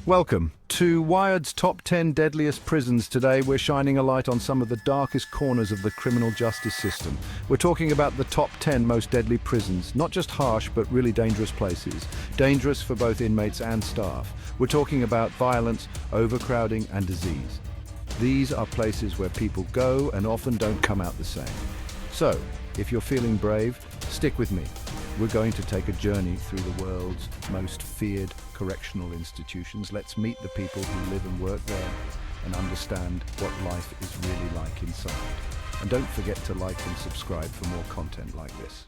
Welcome to Wired's Top 10 Deadliest Prisons. Today we're shining a light on some of the darkest corners of the criminal justice system. We're talking about the top 10 most deadly prisons, not just harsh but really dangerous places. Dangerous for both inmates and staff. We're talking about violence, overcrowding and disease. These are places where people go and often don't come out the same. So, if you're feeling brave, stick with me. We're going to take a journey through the world's most feared correctional institutions. Let's meet the people who live and work there and understand what life is really like inside. And don't forget to like and subscribe for more content like this.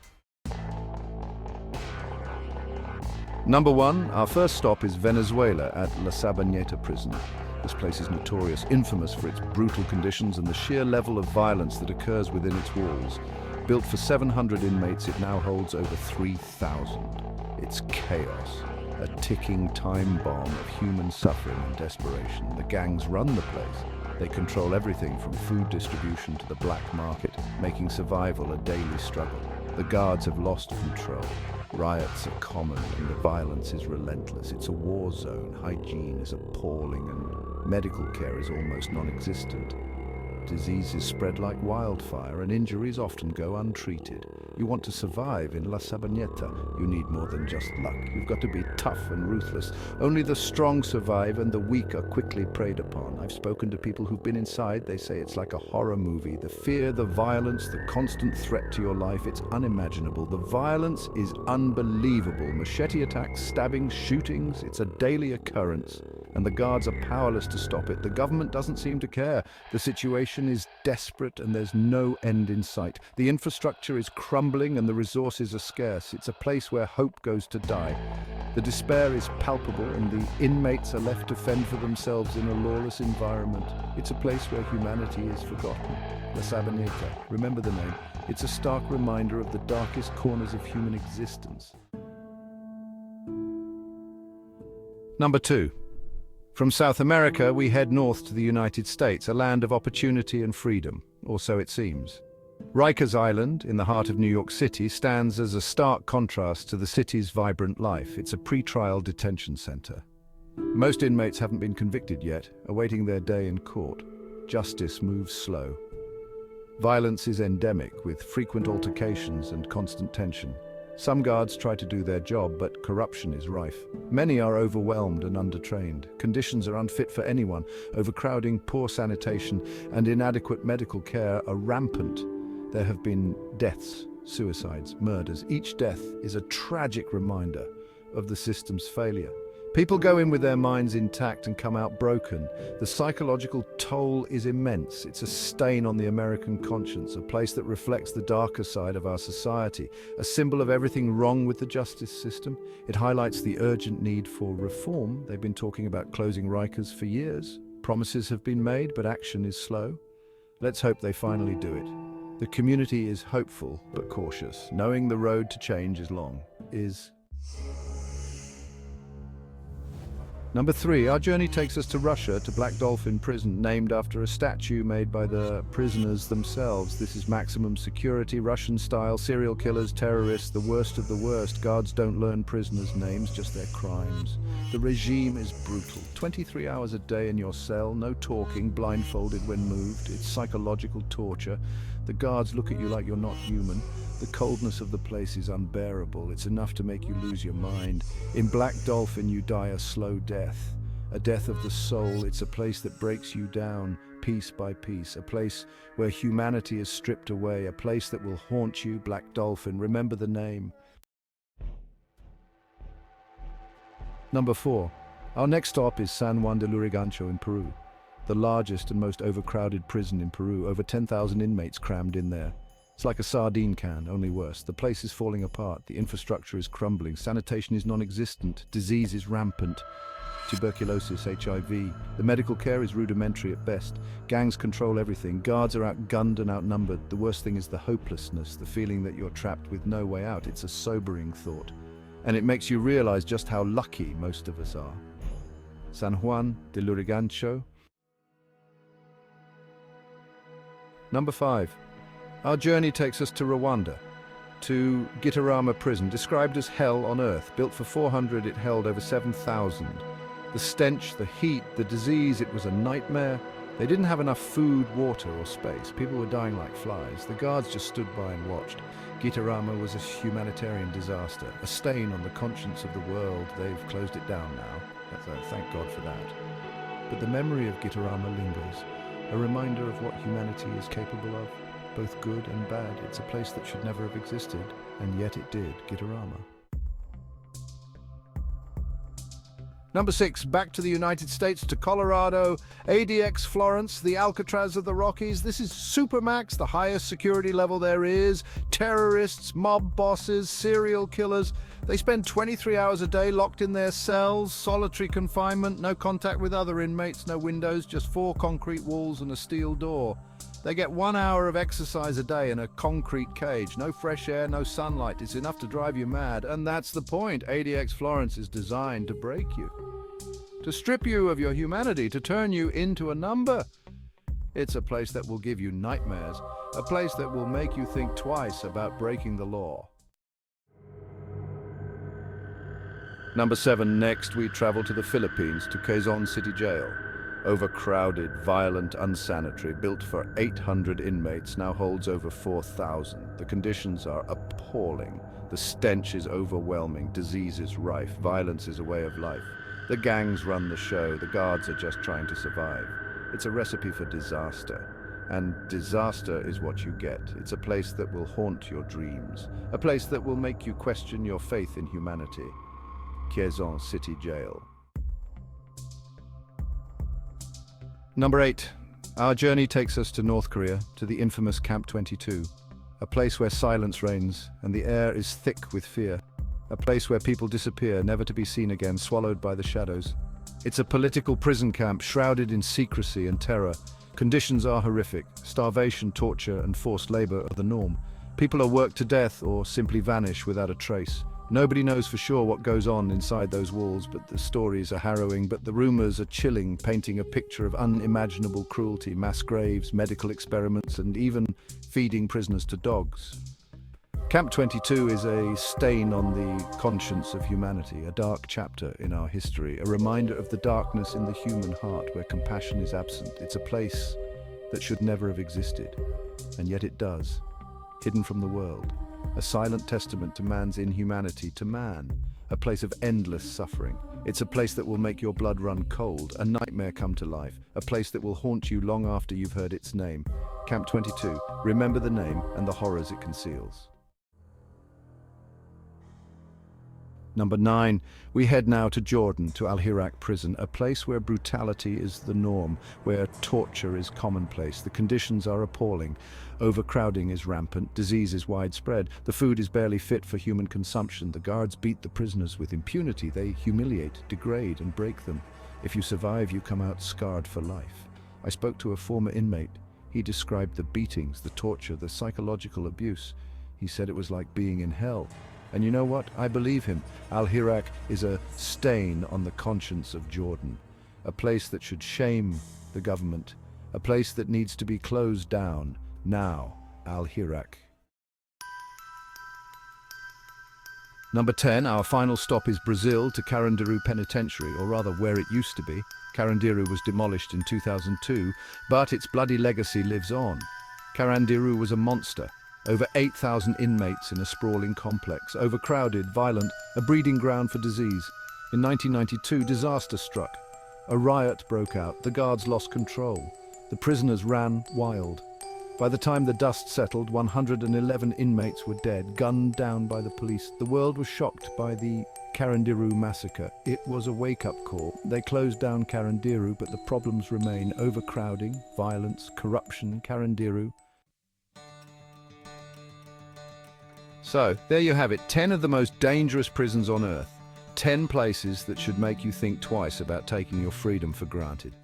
Number 1, our first stop is Venezuela at La Sabaneta prison. This place is notorious, infamous for its brutal conditions and the sheer level of violence that occurs within its walls. Built for 700 inmates, it now holds over 3,000. It's chaos, a ticking time bomb of human suffering and desperation. The gangs run the place. They control everything from food distribution to the black market, making survival a daily struggle. The guards have lost control. Riots are common and the violence is relentless. It's a war zone. Hygiene is appalling and medical care is almost non-existent. Diseases spread like wildfire and injuries often go untreated. You want to survive in La Sabaneta, you need more than just luck. You've got to be tough and ruthless. Only the strong survive and the weak are quickly preyed upon. I've spoken to people who've been inside. They say it's like a horror movie. The fear, the violence, the constant threat to your life, it's unimaginable. The violence is unbelievable. Machete attacks, stabbings, shootings, it's a daily occurrence. And the guards are powerless to stop it. The government doesn't seem to care. The situation is desperate and there's no end in sight. The infrastructure is crumbling and the resources are scarce. It's a place where hope goes to die. The despair is palpable and the inmates are left to fend for themselves in a lawless environment. It's a place where humanity is forgotten. La Sabaneta, remember the name. It's a stark reminder of the darkest corners of human existence. Number 2. From South America, we head north to the United States, a land of opportunity and freedom, or so it seems. Rikers Island, in the heart of New York City, stands as a stark contrast to the city's vibrant life. It's a pre-trial detention center. Most inmates haven't been convicted yet, awaiting their day in court. Justice moves slow. Violence is endemic, with frequent altercations and constant tension. Some guards try to do their job, but corruption is rife. Many are overwhelmed and undertrained. Conditions are unfit for anyone. Overcrowding, poor sanitation, and inadequate medical care are rampant. There have been deaths, suicides, murders. Each death is a tragic reminder of the system's failure. People go in with their minds intact and come out broken. The psychological toll is immense. It's a stain on the American conscience, a place that reflects the darker side of our society, a symbol of everything wrong with the justice system. It highlights the urgent need for reform. They've been talking about closing Rikers for years. Promises have been made, but action is slow. Let's hope they finally do it. The community is hopeful, but cautious, knowing the road to change is long. Number 3, our journey takes us to Russia, to Black Dolphin Prison, named after a statue made by the prisoners themselves. This is maximum security, Russian-style, serial killers, terrorists, the worst of the worst. Guards don't learn prisoners' names, just their crimes. The regime is brutal. 23 hours a day in your cell, no talking, blindfolded when moved. It's psychological torture. The guards look at you like you're not human. The coldness of the place is unbearable. It's enough to make you lose your mind. In Black Dolphin, you die a slow death. A death of the soul. It's a place that breaks you down, piece by piece. A place where humanity is stripped away. A place that will haunt you, Black Dolphin. Remember the name. Number 4. Our next stop is San Juan de Lurigancho in Peru. The largest and most overcrowded prison in Peru. Over 10,000 inmates crammed in there. It's like a sardine can, only worse. The place is falling apart, the infrastructure is crumbling, sanitation is non-existent, disease is rampant, tuberculosis, HIV. The medical care is rudimentary at best. Gangs control everything, guards are outgunned and outnumbered. The worst thing is the hopelessness, the feeling that you're trapped with no way out. It's a sobering thought, and it makes you realize just how lucky most of us are. San Juan de Lurigancho. Number 5. Our journey takes us to Rwanda, to Gitarama Prison, described as hell on earth. Built for 400, it held over 7,000. The stench, the heat, the disease, it was a nightmare. They didn't have enough food, water, or space. People were dying like flies. The guards just stood by and watched. Gitarama was a humanitarian disaster, a stain on the conscience of the world. They've closed it down now. Thank God for that. But the memory of Gitarama lingers, a reminder of what humanity is capable of, both good and bad. It's a place that should never have existed, and yet it did, Gitarama. Number 6, back to the United States, to Colorado, ADX Florence, the Alcatraz of the Rockies. This is Supermax, the highest security level there is. Terrorists, mob bosses, serial killers. They spend 23 hours a day locked in their cells, solitary confinement, no contact with other inmates, no windows, just 4 concrete walls and a steel door. They get 1 hour of exercise a day in a concrete cage. No fresh air, no sunlight. It's enough to drive you mad. And that's the point. ADX Florence is designed to break you, to strip you of your humanity, to turn you into a number. It's a place that will give you nightmares, a place that will make you think twice about breaking the law. Number 7, next we travel to the Philippines, to Quezon City Jail. Overcrowded, violent, unsanitary, built for 800 inmates, now holds over 4,000. The conditions are appalling. The stench is overwhelming, disease is rife, violence is a way of life. The gangs run the show, the guards are just trying to survive. It's a recipe for disaster. And disaster is what you get. It's a place that will haunt your dreams, a place that will make you question your faith in humanity. Quezon City Jail. Number 8. Our journey takes us to North Korea, to the infamous Camp 22, a place where silence reigns and the air is thick with fear, a place where people disappear, never to be seen again, swallowed by the shadows. It's a political prison camp shrouded in secrecy and terror. Conditions are horrific. Starvation, torture, and forced labor are the norm. People are worked to death or simply vanish without a trace. Nobody knows for sure what goes on inside those walls, but the stories are harrowing, but the rumors are chilling, painting a picture of unimaginable cruelty, mass graves, medical experiments, and even feeding prisoners to dogs. Camp 22 is a stain on the conscience of humanity, a dark chapter in our history, a reminder of the darkness in the human heart where compassion is absent. It's a place that should never have existed, and yet it does, hidden from the world. A silent testament to man's inhumanity to man, a place of endless suffering. It's a place that will make your blood run cold, a nightmare come to life, a place that will haunt you long after you've heard its name. Camp 22, remember the name and the horrors it conceals. Number 9, we head now to Jordan, to Al-Hirak prison, a place where brutality is the norm, where torture is commonplace. The conditions are appalling. Overcrowding is rampant, disease is widespread, the food is barely fit for human consumption. The guards beat the prisoners with impunity. They humiliate, degrade, and break them. If you survive, you come out scarred for life. I spoke to a former inmate. He described the beatings, the torture, the psychological abuse. He said it was like being in hell. And you know what? I believe him. Al-Hirak is a stain on the conscience of Jordan, a place that should shame the government, a place that needs to be closed down now. Al-Hirak. Number 10, our final stop is Brazil, to Carandiru Penitentiary, or rather where it used to be. Carandiru was demolished in 2002, but its bloody legacy lives on. Carandiru was a monster. Over 8,000 inmates in a sprawling complex, overcrowded, violent, a breeding ground for disease. In 1992, disaster struck. A riot broke out. The guards lost control. The prisoners ran wild. By the time the dust settled, 111 inmates were dead, gunned down by the police. The world was shocked by the Carandiru massacre. It was a wake-up call. They closed down Carandiru, but the problems remain: overcrowding, violence, corruption. Carandiru. So, there you have it, 10 of the most dangerous prisons on Earth. 10 places that should make you think twice about taking your freedom for granted.